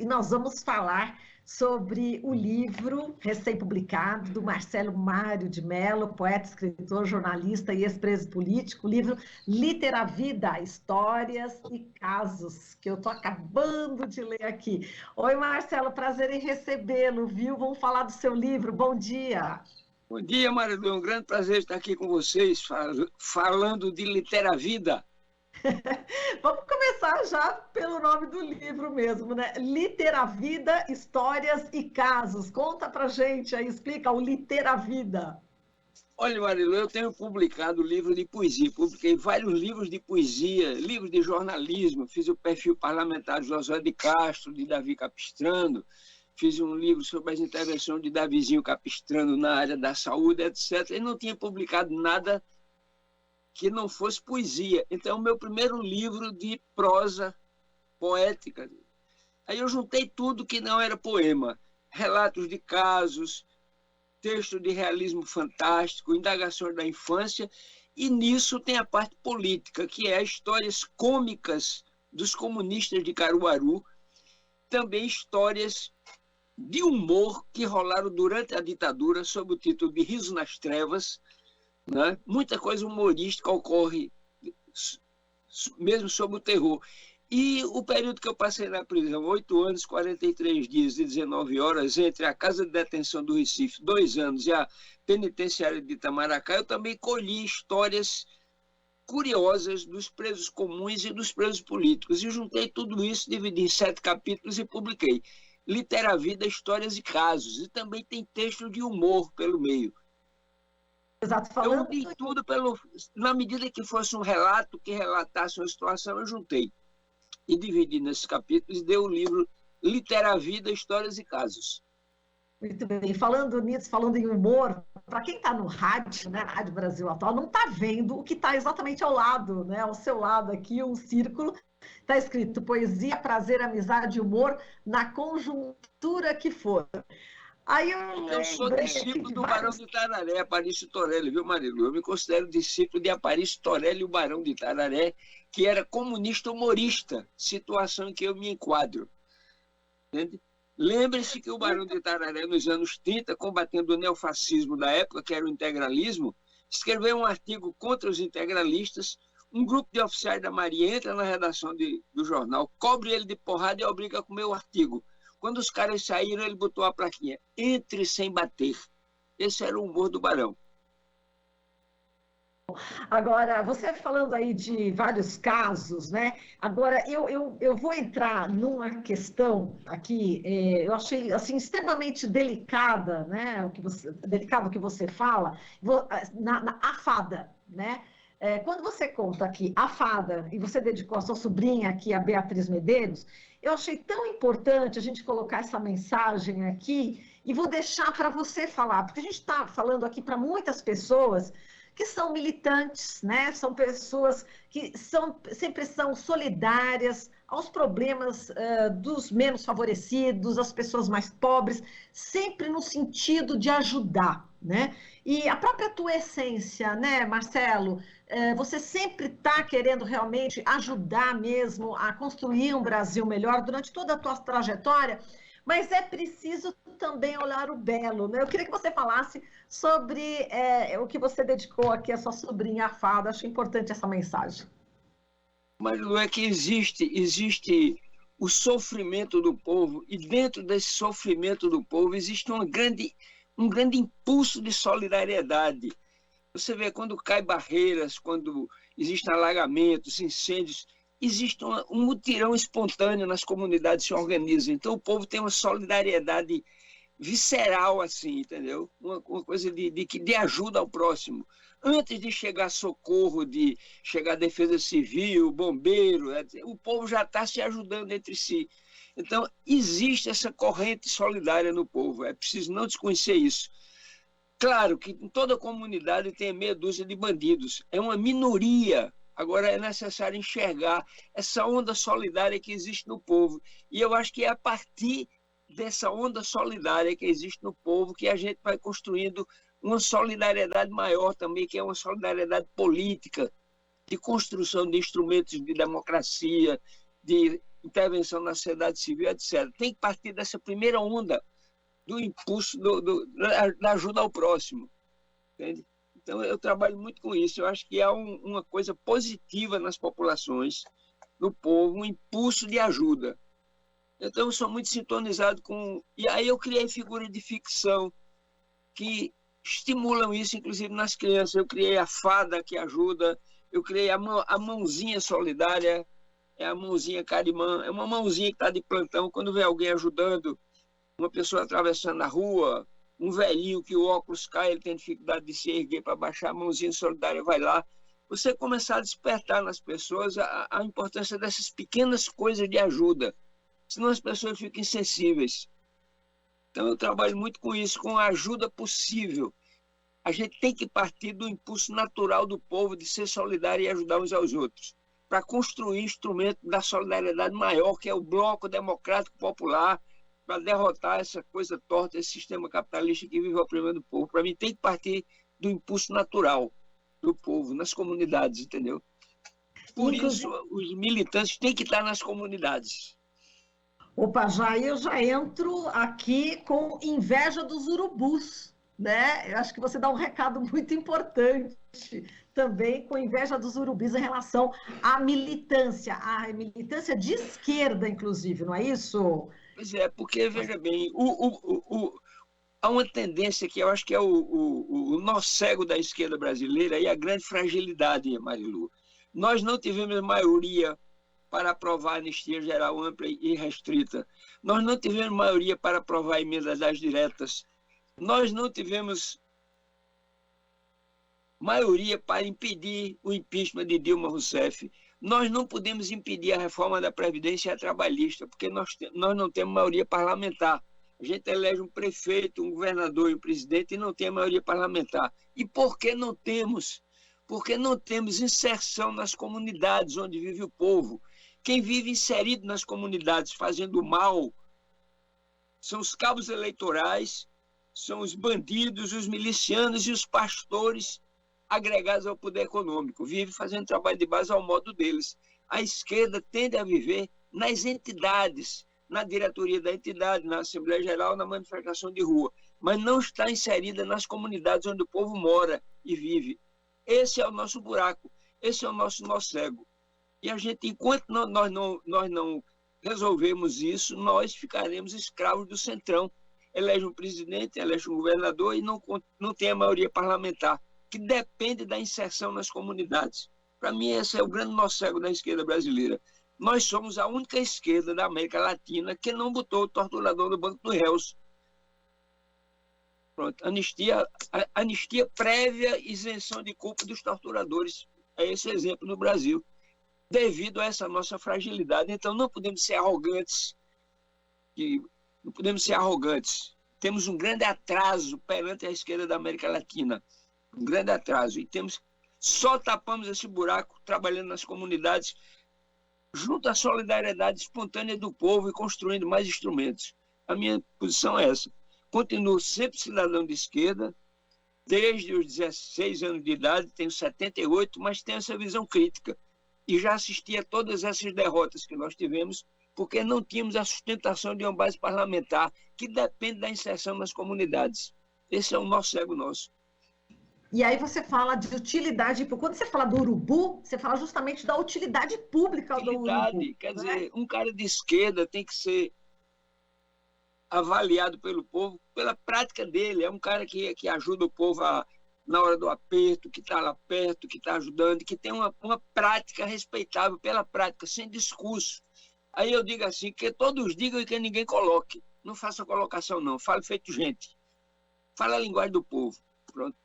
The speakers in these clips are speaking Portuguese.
e nós vamos falar sobre o livro recém-publicado do Marcelo Mário de Mello, poeta, escritor, jornalista e ex-preso político, o livro Literavida, Histórias e Casos, que eu estou acabando de ler aqui. Oi, Marcelo, prazer em recebê-lo, viu? Vamos falar do seu livro, bom dia. Bom dia, Marilu, é um grande prazer estar aqui com vocês, falando de Literavida. Vamos começar já pelo nome do livro mesmo, né? Literavida, Histórias e Casos. Conta pra gente aí, explica o Literavida. Olha, Marilu, eu tenho publicado livro de poesia, publiquei vários livros de poesia, livros de jornalismo, fiz o perfil parlamentar de Josué de Castro, de Davi Capistrano, fiz um livro sobre as intervenções de Davizinho Capistrano na área da saúde, etc. E não tinha publicado nada que não fosse poesia. Então, é o meu primeiro livro de prosa poética. Aí eu juntei tudo que não era poema. Relatos de casos, texto de realismo fantástico, indagações da infância, e nisso tem a parte política, que é histórias cômicas dos comunistas de Caruaru, também histórias de humor que rolaram durante a ditadura, sob o título de Riso nas Trevas, né? Muita coisa humorística ocorre mesmo sob o terror. E o período que eu passei na prisão, 8 anos, 43 dias e 19 horas, entre a Casa de Detenção do Recife, 2 anos, e a penitenciária de Itamaracá, eu também colhi histórias curiosas dos presos comuns e dos presos políticos. E juntei tudo isso, dividi em 7 capítulos e publiquei. Literavida, Histórias e Casos. E também tem texto de humor pelo meio. Exato, falando... Eu li tudo na medida que fosse um relato que relatasse uma situação, eu juntei. E dividi nesses capítulos e dei o livro Literavida, Histórias e Casos. Muito bem. Falando nisso, falando em humor, para quem está no rádio, né, Rádio Brasil Atual, não está vendo o que está exatamente ao lado, né, ao seu lado aqui, um círculo, está escrito poesia, prazer, amizade e humor na conjuntura que for. Aí eu sou discípulo do Barão de Itararé, Aparício Torelli, viu, Marilu? Eu me considero discípulo de Aparício Torelli, o Barão de Itararé, que era comunista humorista, situação em que eu me enquadro. Entende? Lembre-se que o Barão de Itararé, nos anos 30, combatendo o neofascismo da época, que era o integralismo, escreveu um artigo contra os integralistas. Um grupo de oficiais da Marinha entra na redação do jornal, cobre ele de porrada e obriga a comer o artigo. Quando os caras saíram, ele botou a plaquinha: entre sem bater. Esse era o humor do Barão. Agora, você falando aí de vários casos, né? Agora, eu vou entrar numa questão aqui, eu achei assim, extremamente delicada, né? Delicado o que você fala, a fada, né? Quando você conta aqui a fada, e você dedicou a sua sobrinha aqui, a Beatriz Medeiros, eu achei tão importante a gente colocar essa mensagem aqui, e vou deixar para você falar, porque a gente está falando aqui para muitas pessoas que são militantes, né? São pessoas que sempre são solidárias aos problemas dos menos favorecidos, das pessoas mais pobres, sempre no sentido de ajudar, né? E a própria tua essência, né, Marcelo? Você sempre está querendo realmente ajudar mesmo a construir um Brasil melhor durante toda a tua trajetória, mas é preciso também olhar o belo, né? Eu queria que você falasse sobre o que você dedicou aqui à sua sobrinha, a fada. Acho importante essa mensagem. Marilu, é que existe o sofrimento do povo, e dentro desse sofrimento do povo existe um grande impulso de solidariedade. Você vê quando caem barreiras, quando existem alagamentos, incêndios, existe um mutirão espontâneo nas comunidades que se organizam. Então o povo tem uma solidariedade visceral, assim, entendeu? Uma coisa de ajuda ao próximo. Antes de chegar socorro, de chegar defesa civil, bombeiro, o povo já está se ajudando entre si. Então, existe essa corrente solidária no povo. É preciso não desconhecer isso. Claro que em toda comunidade tem meia dúzia de bandidos. É uma minoria. Agora é necessário enxergar essa onda solidária que existe no povo. E eu acho que é a partir dessa onda solidária que existe no povo que a gente vai construindo uma solidariedade maior também, que é uma solidariedade política, de construção de instrumentos de democracia, de intervenção na sociedade civil, etc. Tem que partir dessa primeira onda do impulso da ajuda ao próximo. Entende? Então, eu trabalho muito com isso. Eu acho que há uma coisa positiva nas populações, no povo, um impulso de ajuda. Então, eu sou muito sintonizado com... E aí eu criei figuras de ficção que estimulam isso, inclusive nas crianças. Eu criei a fada que ajuda, eu criei a mãozinha solidária, é a mãozinha carimã, é uma mãozinha que está de plantão. Quando vê alguém ajudando, uma pessoa atravessando a rua, um velhinho que o óculos cai, ele tem dificuldade de se erguer para baixar, a mãozinha solidária vai lá. Você começar a despertar nas pessoas a importância dessas pequenas coisas de ajuda, senão as pessoas ficam insensíveis. Então, eu trabalho muito com isso, com a ajuda possível. A gente tem que partir do impulso natural do povo de ser solidário e ajudar uns aos outros, para construir instrumento da solidariedade maior, que é o bloco democrático popular, para derrotar essa coisa torta, esse sistema capitalista que vive oprimindo o povo. Para mim, tem que partir do impulso natural do povo, nas comunidades, entendeu? Por isso, os militantes têm que estar nas comunidades. Opa, eu já entro aqui com inveja dos urubus, né? Eu acho que você dá um recado muito importante também com inveja dos urubus em relação à militância de esquerda, inclusive, não é isso? Pois é, porque, veja bem, há uma tendência que eu acho que é o nó cego da esquerda brasileira e a grande fragilidade, Marilu. Nós não tivemos maioria para aprovar a anistia geral ampla e restrita. Nós não tivemos maioria para aprovar emendas às diretas. Nós não tivemos maioria para impedir o impeachment de Dilma Rousseff. Nós não podemos impedir a reforma da Previdência Trabalhista, porque nós não temos maioria parlamentar. A gente elege um prefeito, um governador e um presidente e não tem maioria parlamentar. E por que não temos? Porque não temos inserção nas comunidades onde vive o povo. Quem vive inserido nas comunidades fazendo mal são os cabos eleitorais, são os bandidos, os milicianos e os pastores agregados ao poder econômico. Vive fazendo trabalho de base ao modo deles. A esquerda tende a viver nas entidades, na diretoria da entidade, na Assembleia Geral, na manifestação de rua, mas não está inserida nas comunidades onde o povo mora e vive. Esse é o nosso buraco, esse é o nosso nó cego. E a gente, enquanto nós não resolvemos isso, nós ficaremos escravos do centrão. Elege um presidente, elege um governador e não tem a maioria parlamentar, que depende da inserção nas comunidades. Para mim, esse é o grande nó cego da esquerda brasileira. Nós somos a única esquerda da América Latina que não botou o torturador no banco dos réus. Pronto, anistia prévia, isenção de culpa dos torturadores. É esse o exemplo no Brasil, devido a essa nossa fragilidade. Então, não podemos ser arrogantes. Não podemos ser arrogantes. Temos um grande atraso perante a esquerda da América Latina. Um grande atraso. E só tapamos esse buraco trabalhando nas comunidades, junto à solidariedade espontânea do povo e construindo mais instrumentos. A minha posição é essa. Continuo sempre cidadão de esquerda, desde os 16 anos de idade, tenho 78, mas tenho essa visão crítica. E já assisti a todas essas derrotas que nós tivemos, porque não tínhamos a sustentação de uma base parlamentar que depende da inserção nas comunidades. Esse é o nó cego nosso. E aí você fala de utilidade, quando você fala do urubu, você fala justamente da utilidade pública do urubu. Quer dizer, um cara de esquerda tem que ser avaliado pelo povo pela prática dele. É um cara que ajuda o povo na hora do aperto, que está lá perto, que está ajudando, que tem uma prática respeitável pela prática, sem discurso. Aí eu digo assim, que todos digam e que ninguém coloque. Não faça colocação, não. Fale feito gente. Fala a linguagem do povo. Pronto.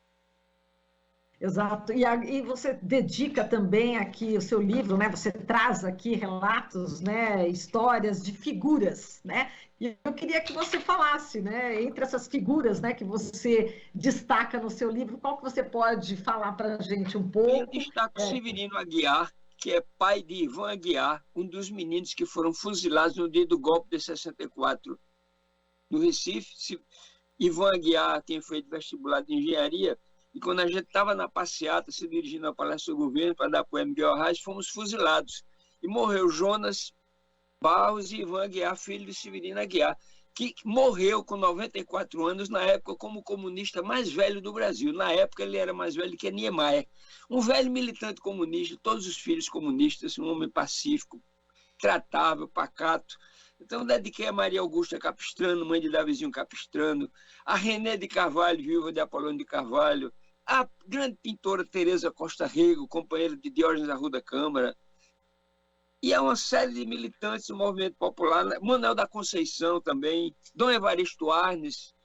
Exato. E você dedica também aqui o seu livro, né? Você traz aqui relatos, né? Histórias de figuras, né? E eu queria que você falasse, né? Entre essas figuras, né? Que você destaca no seu livro, qual que você pode falar para a gente um pouco? Eu destaco Severino Aguiar, que é pai de Ivan Aguiar, um dos meninos que foram fuzilados no dia do golpe de 64 no Recife. Ivan Aguiar tinha feito vestibular de engenharia. E quando a gente estava na passeata, se dirigindo ao Palácio do Governo para dar apoio a Miguel Arraes, fomos fuzilados. E morreu Jonas, Barros e Ivan Aguiar, filho de Severino Aguiar, que morreu com 94 anos, na época, como o comunista mais velho do Brasil. Na época, ele era mais velho que Niemeyer. Um velho militante comunista, todos os filhos comunistas, um homem pacífico, tratável, pacato. Então, dediquei a Maria Augusta Capistrano, mãe de Davizinho Capistrano, a René de Carvalho, viúva de Apolônio de Carvalho, a grande pintora Teresa Costa Rego, companheira de Diógenes Arruda Câmara, e há uma série de militantes do movimento popular, Manuel da Conceição também, Dom Evaristo Arnes,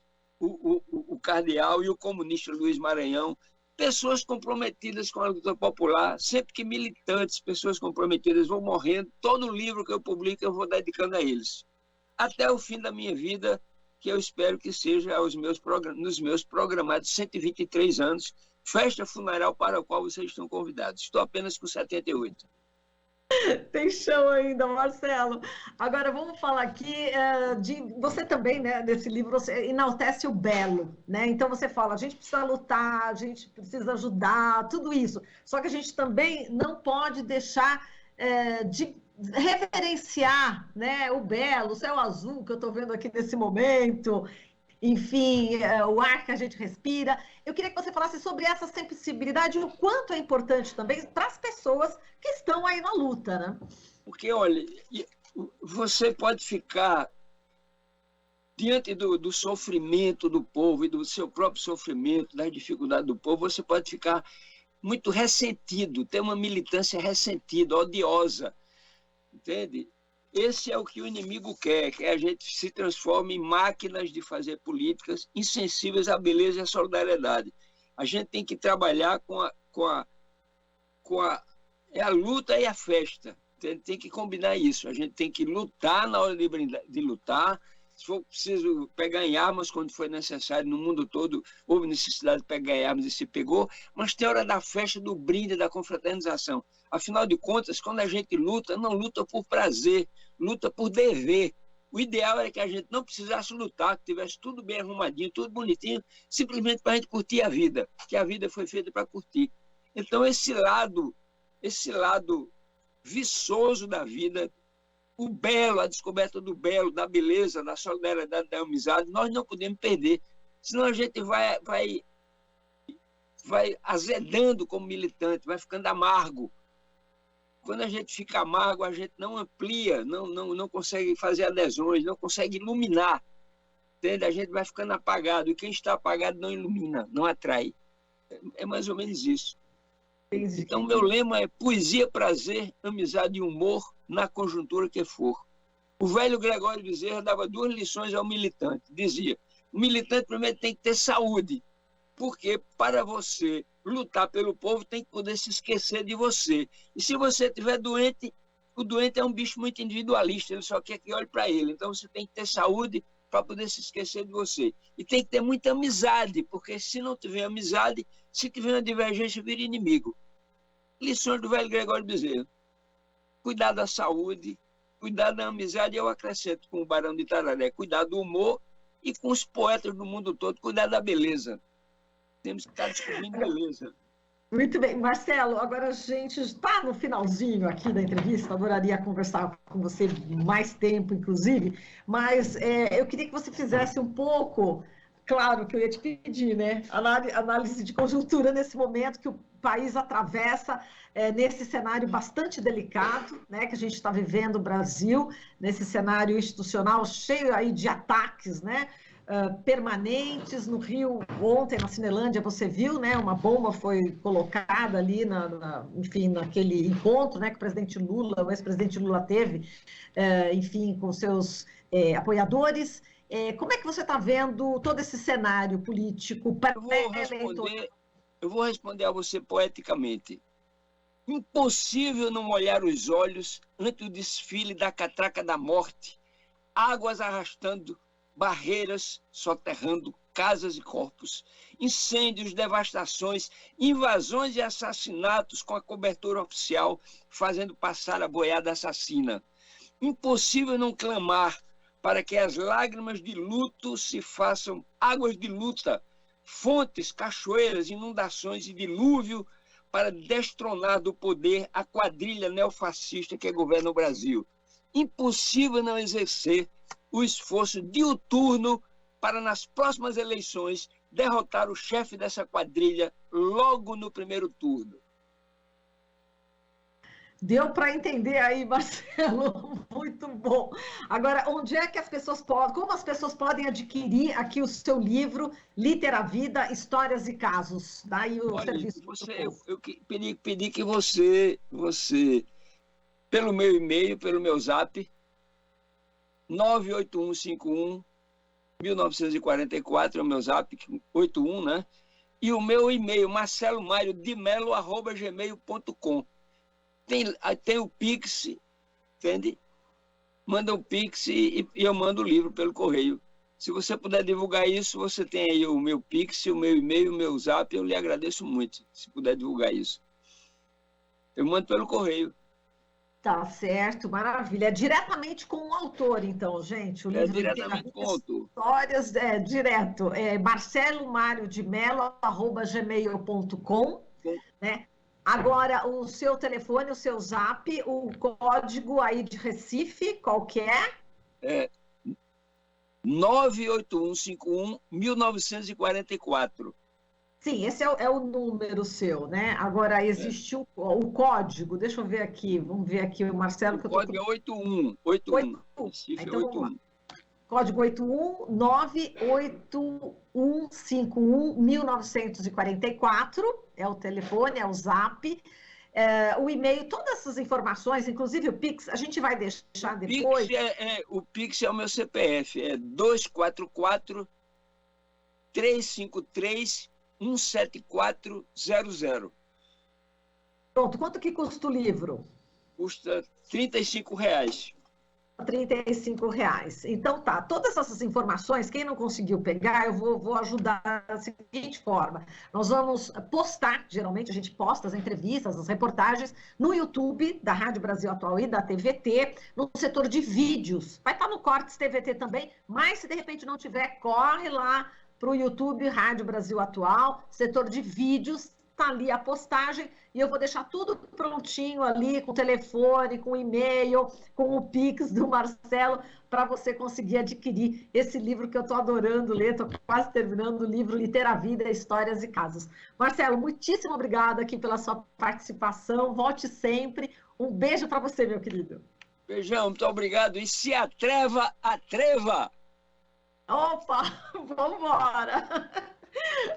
o cardeal e o comunista Luiz Maranhão, pessoas comprometidas com a luta popular, sempre que militantes, pessoas comprometidas vão morrendo, todo livro que eu publico eu vou dedicando a eles. Até o fim da minha vida, que eu espero que seja nos meus programados 123 anos, festa funeral para a qual vocês estão convidados. Estou apenas com 78. Tem chão ainda, Marcelo. Agora vamos falar aqui de você também, né? Nesse livro você enaltece o belo, né? Então você fala, a gente precisa lutar, a gente precisa ajudar, tudo isso. Só que a gente também não pode deixar de reverenciar, né? O belo, o céu azul que eu estou vendo aqui nesse momento. Enfim, o ar que a gente respira. Eu queria que você falasse sobre essa sensibilidade e o quanto é importante também para as pessoas que estão aí na luta, né? Porque, olha, você pode ficar diante do sofrimento do povo e do seu próprio sofrimento, das dificuldades do povo, você pode ficar muito ressentido, ter uma militância ressentida, odiosa, entende? Esse é o que o inimigo quer, que a gente se transforme em máquinas de fazer políticas insensíveis à beleza e à solidariedade. A gente tem que trabalhar com a luta e a festa. Tem que combinar isso. A gente tem que lutar na hora de lutar. Se for preciso pegar em armas quando foi necessário, no mundo todo houve necessidade de pegar em armas e se pegou, mas tem hora da festa, do brinde, da confraternização. Afinal de contas, quando a gente luta, não luta por prazer, luta por dever. O ideal era que a gente não precisasse lutar, que tivesse tudo bem arrumadinho, tudo bonitinho, simplesmente para a gente curtir a vida, que a vida foi feita para curtir. Então, esse lado viçoso da vida, o belo, a descoberta do belo, da beleza, da solidariedade, da amizade, nós não podemos perder, senão a gente vai azedando como militante, vai ficando amargo. Quando a gente fica amargo, a gente não amplia, não consegue fazer adesões, não consegue iluminar. Entende? A gente vai ficando apagado, e quem está apagado não ilumina, não atrai. É mais ou menos isso. Então, meu lema é poesia, prazer, amizade e humor na conjuntura que for. O velho Gregório Bezerra dava 2 lições ao militante. Dizia, o militante primeiro tem que ter saúde, porque para você lutar pelo povo tem que poder se esquecer de você. E se você estiver doente, o doente é um bicho muito individualista, ele só quer que olhe para ele. Então você tem que ter saúde para poder se esquecer de você. E tem que ter muita amizade, porque se não tiver amizade, se tiver uma divergência, vira inimigo. Lições do velho Gregório Bezerra. Cuidar da saúde, cuidar da amizade, eu acrescento com o Barão de Itararé, cuidar do humor e com os poetas do mundo todo, cuidar da beleza. Temos que estar descobrindo beleza. Muito bem. Marcelo, agora a gente está no finalzinho aqui da entrevista, adoraria conversar com você mais tempo, inclusive, mas eu queria que você fizesse um pouco, claro que eu ia te pedir, né? Análise de conjuntura nesse momento que o país atravessa, nesse cenário bastante delicado, né, que a gente está vivendo no Brasil, nesse cenário institucional cheio aí de ataques, né? Permanentes. No Rio, ontem, na Cinelândia, você viu, né, uma bomba foi colocada ali, enfim, naquele encontro, né, que o ex-presidente Lula teve, enfim, com seus apoiadores. Como é que você está vendo todo esse cenário político pré-eleitoral? Eu vou responder a você poeticamente. Impossível não olhar os olhos ante o desfile da catraca da morte, águas arrastando, barreiras soterrando casas e corpos, incêndios, devastações, invasões e assassinatos com a cobertura oficial fazendo passar a boiada assassina. Impossível não clamar para que as lágrimas de luto se façam águas de luta, fontes, cachoeiras, inundações e dilúvio para destronar do poder a quadrilha neofascista que governa o Brasil. impossível não exercer o esforço diuturno para, nas próximas eleições, derrotar o chefe dessa quadrilha logo no primeiro turno. Deu para entender aí, Marcelo, muito bom. Agora, onde é que as pessoas podem, como as pessoas podem adquirir aqui o seu livro, Literavida, Histórias e Casos? Daí o Olha, serviço. eu pedi que você, pelo meu e-mail, pelo meu zap, 98151-1944, é o meu zap, 81, né? E o meu e-mail, marcelomaiodemelo@gmail.com. Tem o Pix, entende? Manda o Pix e eu mando o livro pelo correio. Se você puder divulgar isso, você tem aí o meu Pix, o meu e-mail, o meu zap, eu lhe agradeço muito, se puder divulgar isso. Eu mando pelo correio. Tá certo, maravilha. É diretamente com o autor, então, gente. O livro diretamente com o autor. Histórias, direto. marcelomaiodemelo@gmail.com, né? Agora, o seu telefone, o seu zap, o código aí de Recife, qual que é? 98151-1944. Sim, esse é o número seu, né? Agora, existe o código, deixa eu ver aqui, vamos ver aqui o Marcelo. O código é 81. 81. Recife então, 81. Código 81-98151-1944, é o telefone, é o zap, o e-mail, todas essas informações, inclusive o Pix, a gente vai deixar depois. O Pix é o meu CPF, é 244-353-17400. Pronto, quanto que custa o livro? Custa R$35. R$35. Então tá, todas essas informações, quem não conseguiu pegar, eu vou ajudar da seguinte forma. Nós vamos postar, geralmente a gente posta as entrevistas, as reportagens, no YouTube da Rádio Brasil Atual e da TVT, no setor de vídeos. Vai estar no Cortes TVT também, mas se de repente não tiver, corre lá para o YouTube Rádio Brasil Atual, setor de vídeos, tá ali a postagem, e eu vou deixar tudo prontinho ali, com o telefone, com o e-mail, com o Pix do Marcelo, para você conseguir adquirir esse livro que eu estou adorando ler, estou quase terminando o livro Literavida, Histórias e Casos. Marcelo, muitíssimo obrigada aqui pela sua participação, volte sempre, um beijo para você, meu querido. Beijão, muito obrigado, e se atreva, atreva! Opa, vamos embora!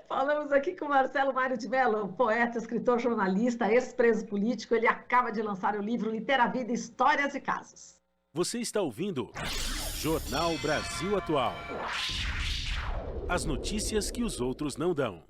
Falamos aqui com o Marcelo Mário de Mello, poeta, escritor, jornalista, ex-preso político. Ele acaba de lançar o livro Literavida, Histórias e Casos. Você está ouvindo Jornal Brasil Atual. As notícias que os outros não dão.